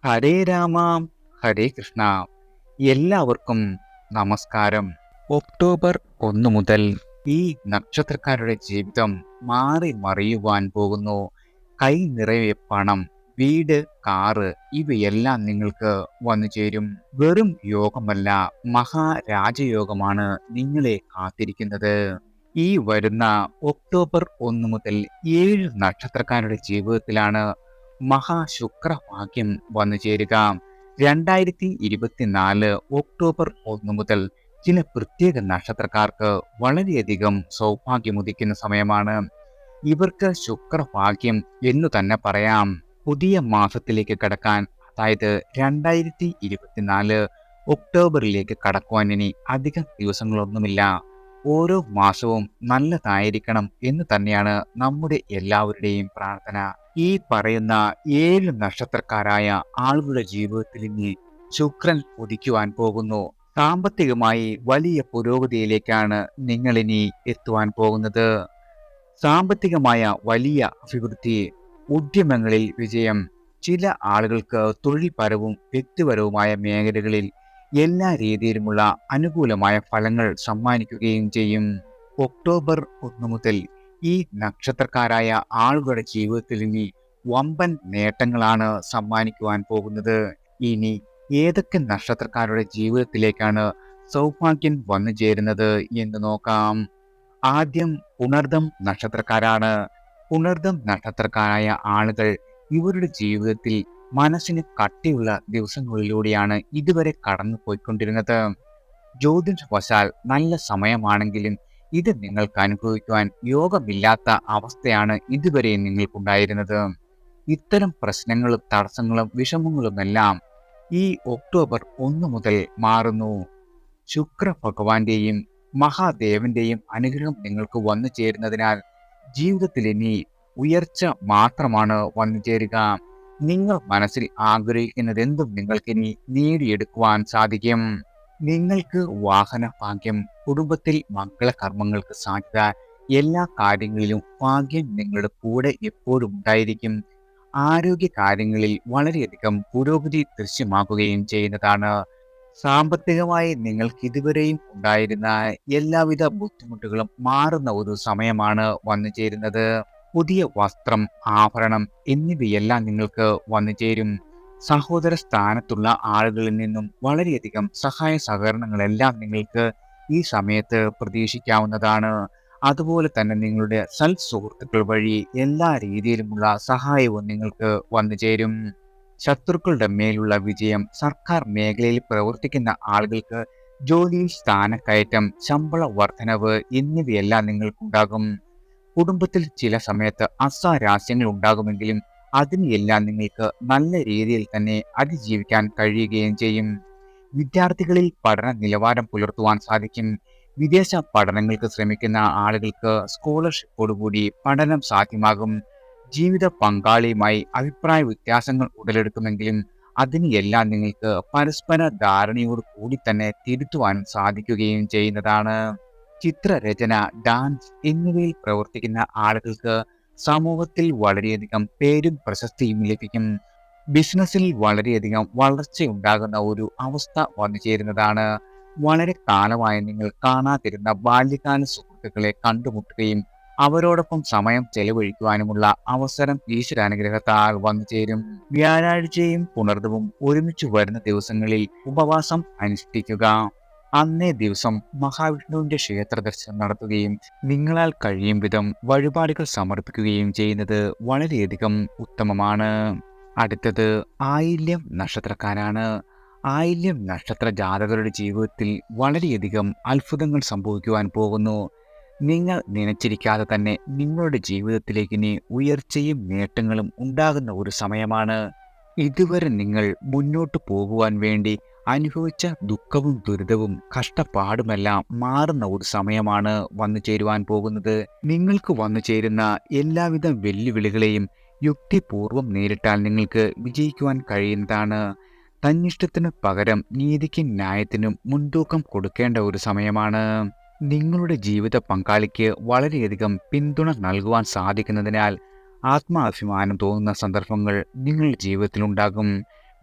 ഹരേ രാമ ഹരേ കൃഷ്ണ. എല്ലാവർക്കും നമസ്കാരം. ഒക്ടോബർ 1 മുതൽ ഈ നക്ഷത്രക്കാരുടെ ജീവിതം മാറി മറിയുവാൻ പോകുന്നു. കൈ നിറയെ പണം, വീട്, കാറ് ഇവയെല്ലാം നിങ്ങൾക്ക് വന്നു ചേരും. വെറും യോഗമല്ല, മഹാരാജയോഗമാണ് നിങ്ങളെ കാത്തിരിക്കുന്നത്. ഈ വരുന്ന ഒക്ടോബർ 1 മുതൽ 7 നക്ഷത്രക്കാരുടെ ജീവിതത്തിലാണ് മഹാശുക്രഭാഗ്യം വന്നു ചേരുക. 2024 ഒക്ടോബർ 1 മുതൽ ചില പ്രത്യേക നക്ഷത്രക്കാർക്ക് വളരെയധികം സൗഭാഗ്യമുദിക്കുന്ന സമയമാണ്. ഇവർക്ക് ശുക്രഭാഗ്യം എന്നു തന്നെ പറയാം. പുതിയ മാസത്തിലേക്ക് കടക്കാൻ, അതായത് 2024 ഒക്ടോബറിലേക്ക് കടക്കുവാൻ ഇനി അധികം ദിവസങ്ങളൊന്നുമില്ല. ഓരോ മാസവും നല്ലതായിരിക്കണം എന്ന് തന്നെയാണ് നമ്മുടെ എല്ലാവരുടെയും പ്രാർത്ഥന. ഈ പറയുന്ന 7 നക്ഷത്രക്കാരായ ആളുകളുടെ ജീവിതത്തിൽ ഇനി ശുക്രൻ ഉദിക്കുവാൻ പോകുന്നു. സാമ്പത്തികമായി വലിയ പുരോഗതിയിലേക്കാണ് നിങ്ങൾ ഇനി എത്തുവാൻ പോകുന്നത്. സാമ്പത്തികമായ വലിയ അഭിവൃദ്ധി, ഉദ്യമങ്ങളിൽ വിജയം, ചില ആളുകൾക്ക് തൊഴിൽപരവും വ്യക്തിപരവുമായ മേഖലകളിൽ എല്ലാ രീതിയിലുമുള്ള അനുകൂലമായ ഫലങ്ങൾ സമ്മാനിക്കുകയും ചെയ്യും. ഒക്ടോബർ 1 മുതൽ ഈ നക്ഷത്രക്കാരായ ആളുകളുടെ ജീവിതത്തിൽ ഇനി വമ്പൻ നേട്ടങ്ങളാണ് സമ്മാനിക്കുവാൻ പോകുന്നത്. ഇനി ഏതൊക്കെ നക്ഷത്രക്കാരുടെ ജീവിതത്തിലേക്കാണ് സൗഭാഗ്യം വന്നു ചേരുന്നത് എന്ന് നോക്കാം. ആദ്യം പുണർദം നക്ഷത്രക്കാരാണ്. പുണർദം നക്ഷത്രക്കാരായ ആളുകൾ ഇവരുടെ ജീവിതത്തിൽ മനസ്സിന് കട്ടിയുള്ള ദിവസങ്ങളിലൂടെയാണ് ഇതുവരെ കടന്നു പോയിക്കൊണ്ടിരുന്നത്. ജ്യോതിഷവശാൽ നല്ല സമയമാണെങ്കിലും ഇത് നിങ്ങൾക്ക് അനുഭവിക്കുവാൻ യോഗമില്ലാത്ത അവസ്ഥയാണ് ഇതുവരെ നിങ്ങൾക്കുണ്ടായിരുന്നത്. ഇത്തരം പ്രശ്നങ്ങളും തടസ്സങ്ങളും വിഷമങ്ങളുമെല്ലാം ഈ ഒക്ടോബർ 1 മുതൽ മാറുന്നു. ശുക്ര ഭഗവാന്റെയും മഹാദേവന്റെയും അനുഗ്രഹം നിങ്ങൾക്ക് വന്നു ചേരുന്നതിനാൽ ജീവിതത്തിൽ ഇനി ഉയർച്ച മാത്രമാണ് വന്നു ചേരുക. നിങ്ങൾ മനസ്സിൽ ആഗ്രഹിക്കുന്നതെന്തും നിങ്ങൾക്കിനി നേടിയെടുക്കുവാൻ സാധിക്കും. നിങ്ങൾക്ക് വാഹന ഭാഗ്യം, കുടുംബത്തിൽ മംഗളകർമ്മങ്ങൾക്ക് സാധ്യത, എല്ലാ കാര്യങ്ങളിലും ഭാഗ്യം നിങ്ങളുടെ കൂടെ എപ്പോഴും ഉണ്ടായിരിക്കും. ആരോഗ്യ കാര്യങ്ങളിൽ വളരെയധികം പുരോഗതി ദൃശ്യമാക്കുകയും ചെയ്യുന്നതാണ്. സാമ്പത്തികമായി നിങ്ങൾക്ക് ഇതുവരെയും ഉണ്ടായിരുന്ന എല്ലാവിധ ബുദ്ധിമുട്ടുകളും മാറുന്ന ഒരു സമയമാണ് വന്നു ചേരുന്നത്. പുതിയ വസ്ത്രം, ആഭരണം എന്നിവയെല്ലാം നിങ്ങൾക്ക് വന്നു ചേരും. സഹോദര സ്ഥാനത്തുള്ള ആളുകളിൽ നിന്നും വളരെയധികം സഹായ സഹകരണങ്ങളെല്ലാം നിങ്ങൾക്ക് ഈ സമയത്ത് പ്രതീക്ഷിക്കാവുന്നതാണ്. അതുപോലെ തന്നെ നിങ്ങളുടെ സുഹൃത്തുക്കൾ വഴി എല്ലാ രീതിയിലുമുള്ള സഹായവും നിങ്ങൾക്ക് വന്നു ചേരും. ശത്രുക്കളുടെ മേലുള്ള വിജയം, സർക്കാർ മേഖലയിൽ പ്രവർത്തിക്കുന്ന ആളുകൾക്ക് ജോലിയിൽ സ്ഥാനക്കയറ്റം, ശമ്പള വർധനവ് എന്നിവയെല്ലാം നിങ്ങൾക്കുണ്ടാകും. കുടുംബത്തിൽ ചില സമയത്ത് അസ്വാരസ്യങ്ങൾ ഉണ്ടാകുമെങ്കിലും അതിനെയെല്ലാം നിങ്ങൾക്ക് നല്ല രീതിയിൽ തന്നെ അതിജീവിക്കാൻ കഴിയുകയും ചെയ്യും. വിദ്യാർത്ഥികളിൽ പഠന നിലവാരം പുലർത്തുവാൻ സാധിക്കും. വിദേശ പഠനങ്ങൾക്ക് ശ്രമിക്കുന്ന ആളുകൾക്ക് സ്കോളർഷിപ്പോടുകൂടി പഠനം സാധ്യമാകും. ജീവിത പങ്കാളിയുമായി അഭിപ്രായ വ്യത്യാസങ്ങൾ ഉടലെടുക്കുമെങ്കിലും അതിനെയെല്ലാം നിങ്ങൾക്ക് പരസ്പര ധാരണയോട് കൂടി തന്നെ തിരുത്തുവാനും സാധിക്കുകയും ചെയ്യുന്നതാണ്. ചിത്രരചന, ഡാൻസ് എന്നിവയിൽ പ്രവർത്തിക്കുന്ന ആളുകൾക്ക് സമൂഹത്തിൽ വളരെയധികം പേരും പ്രശസ്തിയും ലഭിക്കും. ബിസിനസ്സിൽ വളരെയധികം വളർച്ചയുണ്ടാകുന്ന ഒരു അവസ്ഥ വന്നു ചേരുന്നതാണ്. വളരെ കാലമായി നിങ്ങൾ കാണാതിരുന്ന ബാല്യകാല സുഹൃത്തുക്കളെ കണ്ടുമുട്ടുകയും അവരോടൊപ്പം സമയം ചെലവഴിക്കുവാനുമുള്ള അവസരം ഈശ്വരാനുഗ്രഹത്താൽ വന്നു ചേരും. വ്യാഴാഴ്ചയും പുണർദവും ഒരുമിച്ച് വരുന്ന ദിവസങ്ങളിൽ ഉപവാസം അനുഷ്ഠിക്കുക. അന്നേ ദിവസം മഹാവിഷ്ണുവിന്റെ ക്ഷേത്ര ദർശനം നടത്തുകയും നിങ്ങളാൽ കഴിയും വിധം വഴിപാടുകൾ സമർപ്പിക്കുകയും ചെയ്യുന്നത് വളരെയധികം ഉത്തമമാണ്. അടുത്തത് ആയില്യം നക്ഷത്രക്കാരാണ്. ആയില്യം നക്ഷത്ര ജാതകരുടെ ജീവിതത്തിൽ വളരെയധികം അത്ഭുതങ്ങൾ സംഭവിക്കുവാൻ പോകുന്നു. നിങ്ങൾ നനച്ചിരിക്കാതെ തന്നെ നിങ്ങളുടെ ജീവിതത്തിലേക്ക് ഇനി ഉയർച്ചയും നേട്ടങ്ങളും ഉണ്ടാകുന്ന ഒരു സമയമാണ്. ഇതുവരെ നിങ്ങൾ മുന്നോട്ട് പോകുവാൻ വേണ്ടി അനുഭവിച്ച ദുഃഖവും ദുരിതവും കഷ്ടപ്പാടുമെല്ലാം മാറുന്ന ഒരു സമയമാണ് വന്നു ചേരുവാൻ പോകുന്നത്. നിങ്ങൾക്ക് വന്നു ചേരുന്ന എല്ലാവിധ വെല്ലുവിളികളെയും യുക്തിപൂർവം നേരിട്ടാൽ നിങ്ങൾക്ക് വിജയിക്കുവാൻ കഴിയുന്നതാണ്. തന്നിഷ്ടത്തിന് പകരം നീതിക്കും ന്യായത്തിനും മുൻതൂക്കം കൊടുക്കേണ്ട ഒരു സമയമാണ്. നിങ്ങളുടെ ജീവിത പങ്കാളിക്ക് വളരെയധികം പിന്തുണ നൽകുവാൻ സാധിക്കുന്നതിനാൽ ആത്മാഭിമാനം തോന്നുന്ന സന്ദർഭങ്ങൾ നിങ്ങളുടെ ജീവിതത്തിലുണ്ടാകും.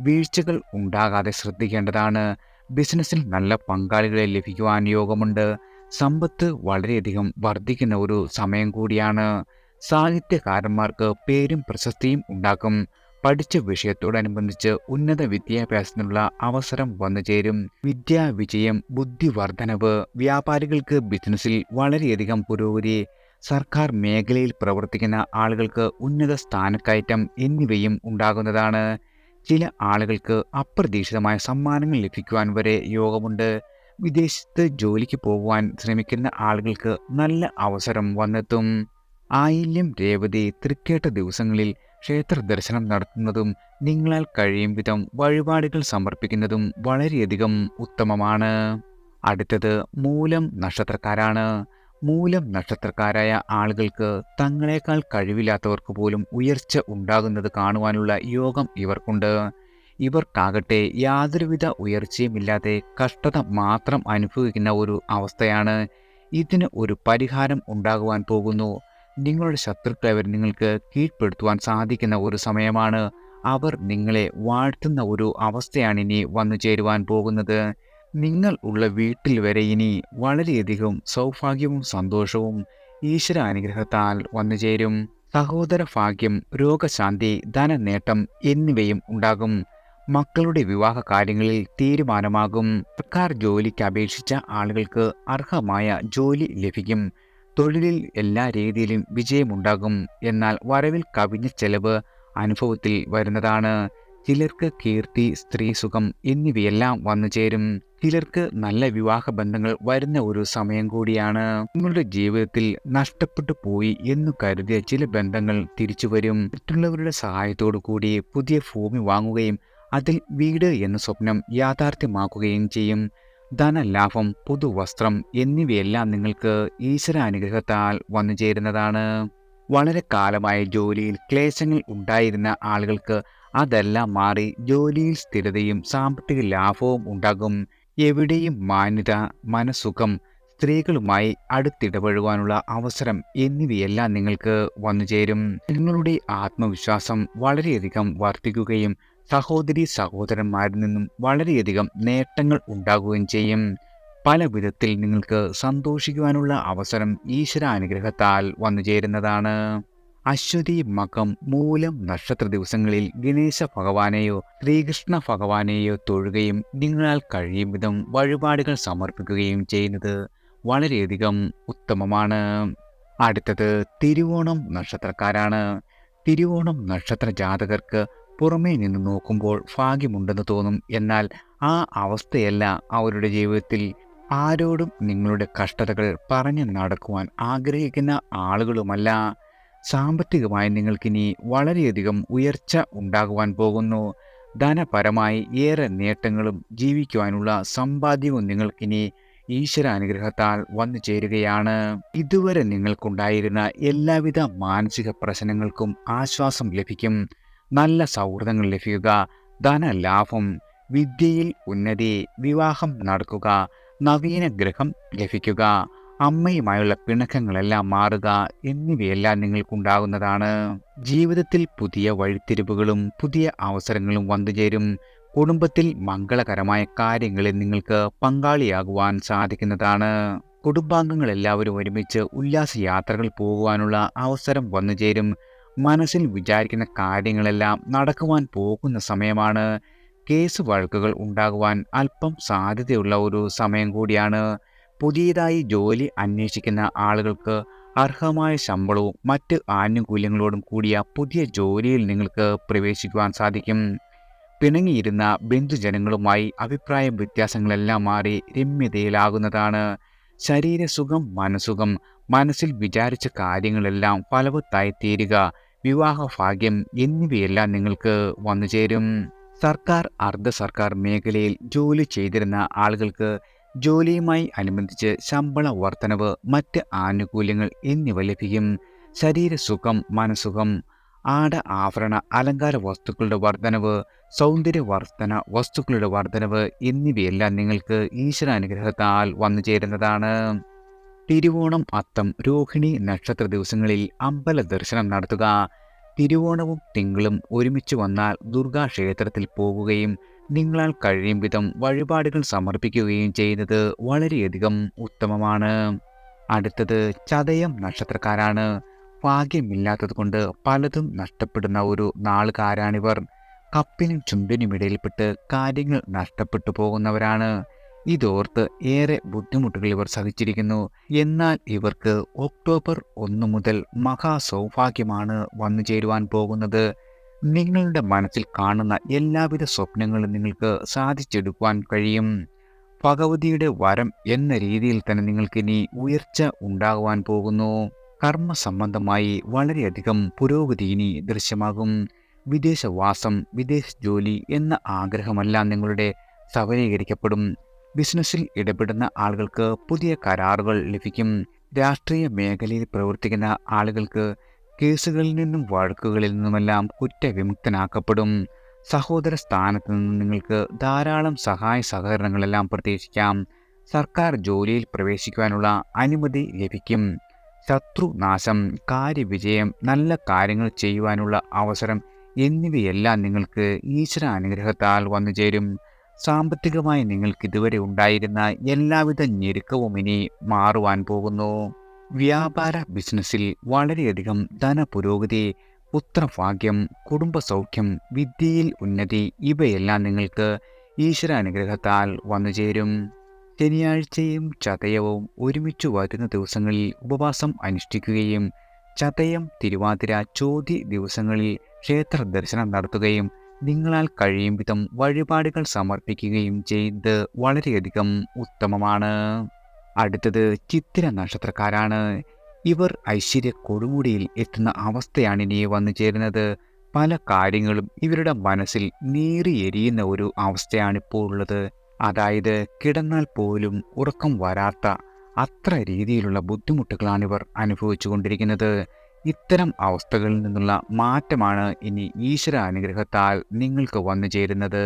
വീഴ്ചകൾ ഉണ്ടാകാതെ ശ്രദ്ധിക്കേണ്ടതാണ്. ബിസിനസ്സിൽ നല്ല പങ്കാളികളെ ലഭിക്കുവാൻ യോഗമുണ്ട്. സമ്പത്ത് വളരെയധികം വർദ്ധിക്കുന്ന ഒരു സമയം കൂടിയാണ്. സാഹിത്യകാരന്മാർക്ക് പേരും പ്രശസ്തിയും ഉണ്ടാക്കും. പഠിച്ച വിഷയത്തോടനുബന്ധിച്ച് ഉന്നത വിദ്യാഭ്യാസത്തിനുള്ള അവസരം വന്നു ചേരും. വിദ്യാവിജയം, ബുദ്ധിവർദ്ധനവ്, വ്യാപാരികൾക്ക് ബിസിനസ്സിൽ വളരെയധികം പുരോഗതി, സർക്കാർ മേഖലയിൽ പ്രവർത്തിക്കുന്ന ആളുകൾക്ക് ഉന്നത സ്ഥാനക്കയറ്റം എന്നിവയും ഉണ്ടാകുന്നതാണ്. ചില ആളുകൾക്ക് അപ്രതീക്ഷിതമായ സമ്മാനങ്ങൾ ലഭിക്കുവാൻ വരെ യോഗമുണ്ട്. വിദേശത്ത് ജോലിക്ക് പോകുവാൻ ശ്രമിക്കുന്ന ആളുകൾക്ക് നല്ല അവസരം വന്നെത്തും. ആയില്യം, രേവതി, തൃക്കേട്ട ദിവസങ്ങളിൽ ക്ഷേത്ര ദർശനം നടത്തുന്നതും നിങ്ങളാൽ കഴിയും വിധം വഴിപാടുകൾ സമർപ്പിക്കുന്നതും വളരെയധികം ഉത്തമമാണ്. അടുത്തത് മൂലം നക്ഷത്രക്കാരാണ്. മൂലം നക്ഷത്രക്കാരായ ആളുകൾക്ക് തങ്ങളെക്കാൾ കഴിവില്ലാത്തവർക്ക് പോലും ഉയർച്ച ഉണ്ടാകുന്നത് കാണുവാനുള്ള യോഗം ഇവർക്കുണ്ട്. ഇവർക്കാകട്ടെ യാതൊരുവിധ ഉയർച്ചയുമില്ലാതെ കഷ്ടത മാത്രം അനുഭവിക്കുന്ന ഒരു അവസ്ഥയാണ്. ഇതിന് ഒരു പരിഹാരം ഉണ്ടാകുവാൻ പോകുന്നു. നിങ്ങളുടെ ശത്രുക്കളെ അവർ നിങ്ങൾക്ക് കീഴ്പ്പെടുത്തുവാൻ സാധിക്കുന്ന ഒരു സമയമാണ്. അവർ നിങ്ങളെ വാഴ്ത്തുന്ന ഒരു അവസ്ഥയാണ് ഇനി വന്നു ചേരുവാൻ പോകുന്നത്. നിങ്ങൾ ഉള്ള വീട്ടിൽ വരെ ഇനി വളരെയധികം സൗഭാഗ്യവും സന്തോഷവും ഈശ്വര അനുഗ്രഹത്താൽ വന്നു ചേരും. സഹോദര ഭാഗ്യം, രോഗശാന്തി, ധനനേട്ടം എന്നിവയും ഉണ്ടാകും. മക്കളുടെ വിവാഹ കാര്യങ്ങളിൽ തീരുമാനമാകും. സർക്കാർ ജോലിക്ക് അപേക്ഷിച്ച ആളുകൾക്ക് അർഹമായ ജോലി ലഭിക്കും. തൊഴിലിൽ എല്ലാ രീതിയിലും വിജയമുണ്ടാകും. എന്നാൽ വരവിൽ കവിഞ്ഞ ചെലവ് അനുഭവത്തിൽ വരുന്നതാണ്. ചിലർക്ക് കീർത്തി, സ്ത്രീസുഖം എന്നിവയെല്ലാം വന്നു ചേരും. ചിലർക്ക് നല്ല വിവാഹ ബന്ധങ്ങൾ വരുന്ന ഒരു സമയം കൂടിയാണ്. നിങ്ങളുടെ ജീവിതത്തിൽ നഷ്ടപ്പെട്ടു പോയി എന്നു കരുതിയ ചില ബന്ധങ്ങൾ തിരിച്ചു വരും. മറ്റുള്ളവരുടെ സഹായത്തോടു കൂടി പുതിയ ഭൂമി വാങ്ങുകയും അതിൽ വീട് എന്ന സ്വപ്നം യാഥാർത്ഥ്യമാക്കുകയും ചെയ്യും. ധനലാഭം, പുതുവസ്ത്രം എന്നിവയെല്ലാം നിങ്ങൾക്ക് ഈശ്വരാനുഗ്രഹത്താൽ വന്നു ചേരുന്നതാണ്. വളരെ കാലമായി ജോലിയിൽ ക്ലേശങ്ങൾ ഉണ്ടായിരുന്ന ആളുകൾക്ക് അതെല്ലാം മാറി ജോലിയിൽ സ്ഥിരതയും സാമ്പത്തിക ലാഭവും ഉണ്ടാകും. എവിടെയും മാന്യത, മനസ്സുഖം, സ്ത്രീകളുമായി അടുത്തിടപഴകുവാനുള്ള അവസരം എന്നിവയെല്ലാം നിങ്ങൾക്ക് വന്നു ചേരും. നിങ്ങളുടെ ആത്മവിശ്വാസം വളരെയധികം വർദ്ധിക്കുകയും സഹോദരി സഹോദരന്മാരിൽ നിന്നും വളരെയധികം നേട്ടങ്ങൾ ഉണ്ടാകുകയും ചെയ്യും. പല വിധത്തിൽ നിങ്ങൾക്ക് സന്തോഷിക്കുവാനുള്ള അവസരം ഈശ്വരാനുഗ്രഹത്താൽ വന്നു ചേരുന്നതാണ്. അശ്വതി, മകം, മൂലം നക്ഷത്ര ദിവസങ്ങളിൽ ഗണേശ ഭഗവാനെയോ ശ്രീകൃഷ്ണ ഭഗവാനെയോ തൊഴുകയും നിങ്ങളാൽ കഴിയും വിധം വഴിപാടുകൾ സമർപ്പിക്കുകയും ചെയ്യുന്നത് വളരെയധികം ഉത്തമമാണ്. അടുത്തത് തിരുവോണം നക്ഷത്രക്കാരാണ്. തിരുവോണം നക്ഷത്ര ജാതകർക്ക് പുറമേ നിന്ന് നോക്കുമ്പോൾ ഭാഗ്യമുണ്ടെന്ന് തോന്നും. എന്നാൽ ആ അവസ്ഥയല്ല അവരുടെ ജീവിതത്തിൽ. ആരോടും നിങ്ങളുടെ കഷ്ടതകൾ പറഞ്ഞു നടക്കുവാൻ ആഗ്രഹിക്കുന്ന ആളുകളുമല്ല. സാമ്പത്തികമായി നിങ്ങൾക്കിനി വളരെയധികം ഉയർച്ച ഉണ്ടാകുവാൻ പോകുന്നു. ധനപരമായി ഏറെ നേട്ടങ്ങളും ജീവിക്കുവാനുള്ള സമ്പാദ്യവും നിങ്ങൾക്കിനി ഈശ്വരാനുഗ്രഹത്താൽ വന്നു ചേരുകയാണ്. ഇതുവരെ നിങ്ങൾക്കുണ്ടായിരുന്ന എല്ലാവിധ മാനസിക പ്രശ്നങ്ങൾക്കും ആശ്വാസം ലഭിക്കും. നല്ല സൗഹൃദങ്ങൾ ലഭിക്കുക, ധനലാഭം, വിദ്യയിൽ ഉന്നതി, വിവാഹം നടക്കുക, നവീന ഗ്രഹം ലഭിക്കുക, അമ്മയുമായുള്ള പിണക്കങ്ങളെല്ലാം മാറുക എന്നിവയെല്ലാം നിങ്ങൾക്കുണ്ടാകുന്നതാണ്. ജീവിതത്തിൽ പുതിയ വഴിത്തിരിവുകളും പുതിയ അവസരങ്ങളും വന്നുചേരും. കുടുംബത്തിൽ മംഗളകരമായ കാര്യങ്ങളിൽ നിങ്ങൾക്ക് പങ്കാളിയാകുവാൻ സാധിക്കുന്നതാണ്. കുടുംബാംഗങ്ങൾ എല്ലാവരും ഒരുമിച്ച് ഉല്ലാസയാത്രകൾ പോകുവാനുള്ള അവസരം വന്നുചേരും. മനസ്സിൽ വിചാരിക്കുന്ന കാര്യങ്ങളെല്ലാം നടക്കുവാൻ പോകുന്ന സമയമാണ്. കേസ് വഴക്കുകൾ ഉണ്ടാകുവാൻ അല്പം സാധ്യതയുള്ള ഒരു സമയം കൂടിയാണ്. പുതിയതായി ജോലി അന്വേഷിക്കുന്ന ആളുകൾക്ക് അർഹമായ ശമ്പളവും മറ്റ് ആനുകൂല്യങ്ങളോടും കൂടിയ പുതിയ ജോലിയിൽ നിങ്ങൾക്ക് പ്രവേശിക്കുവാൻ സാധിക്കും. പിണങ്ങിയിരുന്ന ബന്ധുജനങ്ങളുമായി അഭിപ്രായ വ്യത്യാസങ്ങളെല്ലാം മാറി രമ്യതയിലാകുന്നതാണ്. ശരീരസുഖം, മനസുഖം, മനസ്സിൽ വിചാരിച്ച കാര്യങ്ങളെല്ലാം ഫലവത്തായി തീരുക, വിവാഹഭാഗ്യം എന്നിവയെല്ലാം നിങ്ങൾക്ക് വന്നുചേരും. സർക്കാർ, അർദ്ധ സർക്കാർ മേഖലയിൽ ജോലി ചെയ്തിരുന്ന ആളുകൾക്ക് ജോലിയുമായി അനുബന്ധിച്ച് ശമ്പള വർധനവ്, മറ്റ് ആനുകൂല്യങ്ങൾ എന്നിവ ലഭിക്കും. ശരീരസുഖം, മനസുഖം, ആട ആഭരണ അലങ്കാര വസ്തുക്കളുടെ വർധനവ്, സൗന്ദര്യവർദ്ധന വസ്തുക്കളുടെ വർധനവ് എന്നിവയെല്ലാം നിങ്ങൾക്ക് ഈശ്വരാനുഗ്രഹത്താൽ വന്നു ചേരുന്നതാണ്. തിരുവോണം, അത്തം, രോഹിണി നക്ഷത്ര ദിവസങ്ങളിൽ അമ്പല ദർശനം നടത്തുക. തിരുവോണവും തിങ്കളും ഒരുമിച്ച് വന്നാൽ ദുർഗാ ക്ഷേത്രത്തിൽ പോകുകയും നിങ്ങളാൽ കഴിയും വിധം വഴിപാടുകൾ സമർപ്പിക്കുകയും ചെയ്യുന്നത് വളരെയധികം ഉത്തമമാണ്. അടുത്തത് ചതയം നക്ഷത്രക്കാരാണ്. ഭാഗ്യമില്ലാത്തതുകൊണ്ട് പലതും നഷ്ടപ്പെടുന്ന ഒരു നാളുകാരാണിവർ. കപ്പിനും ചുണ്ടിനും ഇടയിൽപ്പെട്ട് കാര്യങ്ങൾ നഷ്ടപ്പെട്ടു പോകുന്നവരാണ്. ഇതോർത്ത് ഏറെ ബുദ്ധിമുട്ടുകൾ ഇവർ സഹിച്ചിരിക്കുന്നു. എന്നാൽ ഇവർക്ക് ഒക്ടോബർ 1 മുതൽ മഹാസൗഭാഗ്യമാണ് വന്നു ചേരുവാൻ പോകുന്നത്. നിങ്ങളുടെ മനസ്സിൽ കാണുന്ന എല്ലാവിധ സ്വപ്നങ്ങളും നിങ്ങൾക്ക് സാധിച്ചെടുക്കുവാൻ കഴിയും. ഭഗവതിയുടെ വരം എന്ന രീതിയിൽ തന്നെ നിങ്ങൾക്കിനി ഉയർച്ച ഉണ്ടാകുവാൻ പോകുന്നു. കർമ്മ സംബന്ധമായി വളരെയധികം പുരോഗതി ഇനി ദൃശ്യമാകും. വിദേശവാസം, വിദേശ ജോലി എന്ന ആഗ്രഹമെല്ലാം നിങ്ങളുടെ സഫലീകരിക്കപ്പെടും. ബിസിനസ്സിൽ ഇടപെടുന്ന ആളുകൾക്ക് പുതിയ കരാറുകൾ ലഭിക്കും. രാഷ്ട്രീയ മേഖലയിൽ പ്രവർത്തിക്കുന്ന ആളുകൾക്ക് കേസുകളിൽ നിന്നും വഴക്കുകളിൽ നിന്നുമെല്ലാം കുറ്റവിമുക്തനാക്കപ്പെടും. സഹോദര സ്ഥാനത്ത് നിന്ന് നിങ്ങൾക്ക് ധാരാളം സഹായ സഹകരണങ്ങളെല്ലാം പ്രതീക്ഷിക്കാം. സർക്കാർ ജോലിയിൽ പ്രവേശിക്കുവാനുള്ള അനുമതി ലഭിക്കും. ശത്രുനാശം, കാര്യവിജയം, നല്ല കാര്യങ്ങൾ ചെയ്യുവാനുള്ള അവസരം എന്നിവയെല്ലാം നിങ്ങൾക്ക് ഈശ്വര അനുഗ്രഹത്താൽ വന്നു ചേരും. സാമ്പത്തികമായി നിങ്ങൾക്ക് ഇതുവരെ ഉണ്ടായിരുന്ന എല്ലാവിധ ഞെരുക്കവും ഇനി മാറുവാൻ പോകുന്നു. വ്യാപാര ബിസിനസ്സിൽ വളരെയധികം ധനപുരോഗതി, പുത്രഭാഗ്യം, കുടുംബസൗഖ്യം, വിദ്യയിൽ ഉന്നതി ഇവയെല്ലാം നിങ്ങൾക്ക് ഈശ്വര അനുഗ്രഹത്താൽ വന്നു ചേരും. ശനിയാഴ്ചയും ചതയവും ഒരുമിച്ച് വരുന്ന ദിവസങ്ങളിൽ ഉപവാസം അനുഷ്ഠിക്കുകയും ചതയം, തിരുവാതിര, ചോതി ദിവസങ്ങളിൽ ക്ഷേത്ര ദർശനം നടത്തുകയും നിങ്ങളാൽ കഴിയും വിധം വഴിപാടുകൾ സമർപ്പിക്കുകയും ചെയ്യുന്നത് വളരെയധികം ഉത്തമമാണ്. അടുത്തത് ചിത്തിര നക്ഷത്രക്കാരാണ്. ഇവർ ഐശ്വര്യ കൊടുമുടിയിൽ എത്തുന്ന അവസ്ഥയാണ് ഇനി വന്നു ചേരുന്നത്. പല കാര്യങ്ങളും ഇവരുടെ മനസ്സിൽ നീറിയെരിയുന്ന ഒരു അവസ്ഥയാണിപ്പോൾ ഉള്ളത്. അതായത് കിടന്നാൽ പോലും ഉറക്കം വരാത്ത അത്ര രീതിയിലുള്ള ബുദ്ധിമുട്ടുകളാണ് ഇവർ അനുഭവിച്ചു കൊണ്ടിരിക്കുന്നത്. ഇത്തരം അവസ്ഥകളിൽ നിന്നുള്ള മാറ്റമാണ് ഇനി ഈശ്വര അനുഗ്രഹത്താൽ നിങ്ങൾക്ക് വന്നു ചേരുന്നത്.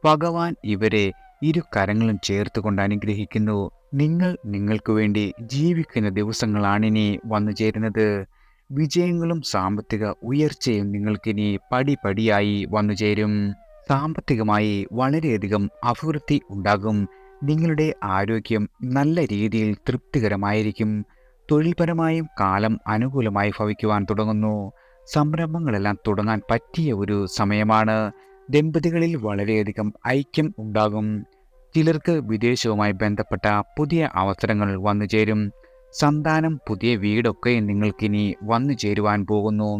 ഭഗവാൻ ഇവരെ ഇരു കരങ്ങളും ചേർത്തുകൊണ്ട് അനുഗ്രഹിക്കുന്നു. നിങ്ങൾ നിങ്ങൾക്ക് വേണ്ടി ജീവിക്കുന്ന ദിവസങ്ങളാണിനി വന്നു ചേരുന്നത്. വിജയങ്ങളും സാമ്പത്തിക ഉയർച്ചയും നിങ്ങൾക്കിനി പടിപടിയായി വന്നു ചേരും. സാമ്പത്തികമായി വളരെയധികം അഭിവൃദ്ധി ഉണ്ടാകും. നിങ്ങളുടെ ആരോഗ്യം നല്ല രീതിയിൽ തൃപ്തികരമായിരിക്കും. തൊഴിൽപരമായും കാലം അനുകൂലമായി ഭവിക്കുവാൻ തുടങ്ങുന്നു. സംരംഭങ്ങളെല്ലാം തുടങ്ങാൻ പറ്റിയ ഒരു സമയമാണ്. ദമ്പതികളിൽ വളരെയധികം ഐക്യം ഉണ്ടാകും. ചിലർക്ക് വിദേശവുമായി ബന്ധപ്പെട്ട പുതിയ അവസരങ്ങൾ വന്നു ചേരും. സന്താനം, പുതിയ വീടൊക്കെ നിങ്ങൾക്കിനി വന്നു ചേരുവാൻ പോകുന്നു.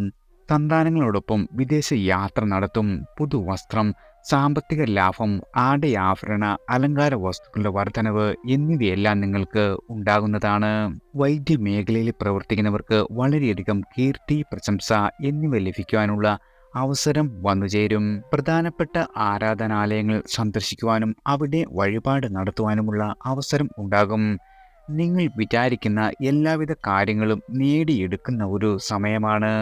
സന്താനങ്ങളോടൊപ്പം വിദേശ യാത്ര നടത്തും. പുതുവസ്ത്രം, സാമ്പത്തിക ലാഭം, ആഭരണ അലങ്കാര വസ്തുക്കളുടെ വർധനവ് എന്നിവയെല്ലാം നിങ്ങൾക്ക് ഉണ്ടാകുന്നതാണ്. വൈദ്യമേഖലയിൽ പ്രവർത്തിക്കുന്നവർക്ക് വളരെയധികം കീർത്തി, പ്രശംസ എന്നിവ ലഭിക്കുവാനുള്ള അവസരം വന്നുചേരും. പ്രധാനപ്പെട്ട ആരാധനാലയങ്ങൾ സന്ദർശിക്കുവാനും അവിടെ വഴിപാട് നടത്തുവാനുമുള്ള അവസരം ഉണ്ടാകും. നിങ്ങൾ വിചാരിക്കുന്ന എല്ലാവിധ കാര്യങ്ങളും നേടിയെടുക്കുന്ന ഒരു സമയമാണ്.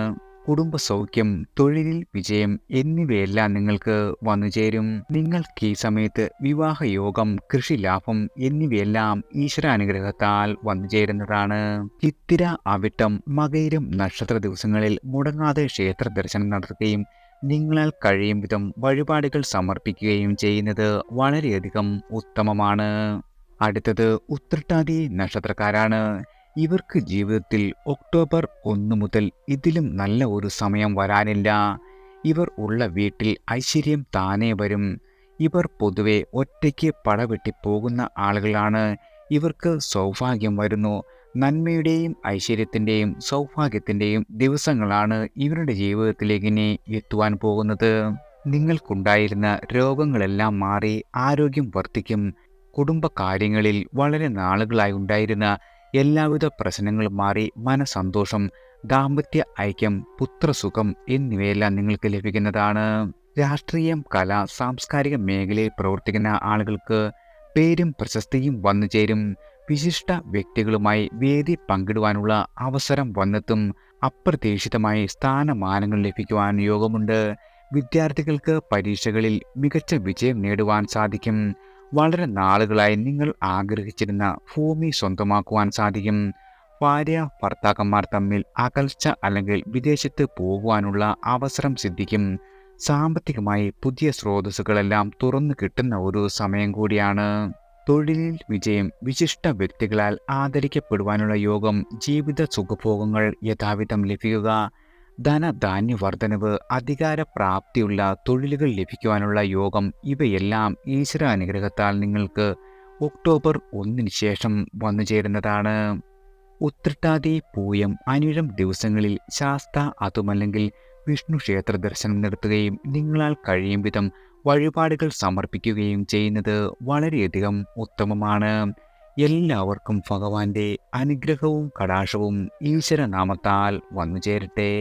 കുടുംബസൗഖ്യം, തൊഴിലിൽ വിജയം എന്നിവയെല്ലാം നിങ്ങൾക്ക് വന്നുചേരും. നിങ്ങൾക്ക് ഈ സമയത്ത് വിവാഹയോഗം, കൃഷിലാഭം എന്നിവയെല്ലാം ഈശ്വരാനുഗ്രഹത്താൽ വന്നുചേരുന്നതാണ്. ചിത്തിര, അവിട്ടം, മകയിരം നക്ഷത്ര ദിവസങ്ങളിൽ മുടങ്ങാതെ ക്ഷേത്ര ദർശനം നടത്തുകയും നിങ്ങളാൽ കഴിയും വിധം വഴിപാടുകൾ സമർപ്പിക്കുകയും ചെയ്യുന്നത് വളരെയധികം ഉത്തമമാണ്. അടുത്തത് ഉത്രട്ടാതി നക്ഷത്രക്കാരാണ്. ഇവർക്ക് ജീവിതത്തിൽ ഒക്ടോബർ 1 മുതൽ ഇതിലും നല്ല ഒരു സമയം വരാനില്ല. ഇവർ ഉള്ള വീട്ടിൽ ഐശ്വര്യം താനേ വരും. ഇവർ പൊതുവെ ഒറ്റയ്ക്ക് പടവെട്ടി പോകുന്ന ആളുകളാണ്. ഇവർക്ക് സൗഭാഗ്യം വരുന്നു. നന്മയുടെയും ഐശ്വര്യത്തിൻ്റെയും സൗഭാഗ്യത്തിൻ്റെയും ദിവസങ്ങളാണ് ഇവരുടെ ജീവിതത്തിലേക്ക് ഇനി എത്തുവാൻ പോകുന്നത്. നിങ്ങൾക്കുണ്ടായിരുന്ന രോഗങ്ങളെല്ലാം മാറി ആരോഗ്യം വർദ്ധിക്കും. കുടുംബകാര്യങ്ങളിൽ വളരെ നാളുകളായി ഉണ്ടായിരുന്ന എല്ലാവിധ പ്രശ്നങ്ങളും മാറി മനസന്തോഷം, ദാമ്പത്യ ഐക്യം, പുത്രസുഖം എന്നിവയെല്ലാം നിങ്ങൾക്ക് ലഭിക്കുന്നതാണ്. രാഷ്ട്രീയം, കല, സാംസ്കാരിക മേഖലയിൽ പ്രവർത്തിക്കുന്ന ആളുകൾക്ക് പേരും പ്രശസ്തിയും വന്നു ചേരും. വിശിഷ്ട വ്യക്തികളുമായി വേദി പങ്കിടുവാനുള്ള അവസരം വന്നെത്തും. അപ്രതീക്ഷിതമായി സ്ഥാനമാനങ്ങൾ ലഭിക്കുവാൻ യോഗമുണ്ട്. വിദ്യാർത്ഥികൾക്ക് പരീക്ഷകളിൽ മികച്ച വിജയം നേടുവാൻ സാധിക്കും. വളരെ നാളുകളായി നിങ്ങൾ ആഗ്രഹിച്ചിരുന്ന ഭൂമി സ്വന്തമാക്കുവാൻ സാധിക്കും. ഭാര്യ ഭർത്താക്കന്മാർ തമ്മിൽ അകൽച്ച അല്ലെങ്കിൽ വിദേശത്ത് പോകുവാനുള്ള അവസരം സിദ്ധിക്കും. സാമ്പത്തികമായി പുതിയ സ്രോതസ്സുകളെല്ലാം തുറന്നു കിട്ടുന്ന ഒരു സമയം കൂടിയാണ്. തൊഴിലിൽ വിജയം, വിശിഷ്ട വ്യക്തികളാൽ ആദരിക്കപ്പെടുവാനുള്ള യോഗം, ജീവിത സുഖഭോഗങ്ങൾ യഥാവിധം ലഭിക്കുക, ധനധാന്യ വർധനവ്, അധികാരപ്രാപ്തിയുള്ള തൊഴിലുകൾ ലഭിക്കുവാനുള്ള യോഗം, ഇവയെല്ലാം ഈശ്വര അനുഗ്രഹത്താൽ നിങ്ങൾക്ക് ഒക്ടോബർ 1 ശേഷം വന്നു ചേരുന്നതാണ്. ഉത്രട്ടാതി, പൂയം, അനിഴം ദിവസങ്ങളിൽ ശാസ്ത അതുമല്ലെങ്കിൽ വിഷ്ണു ക്ഷേത്ര ദർശനം നടത്തുകയും നിങ്ങളാൽ കഴിയും വിധം വഴിപാടുകൾ സമർപ്പിക്കുകയും ചെയ്യുന്നത് വളരെയധികം ഉത്തമമാണ്. എല്ലാവർക്കും ഭഗവാന്റെ അനുഗ്രഹവും കടാക്ഷവും ഈശ്വരനാമത്താൽ വന്നു ചേരട്ടെ.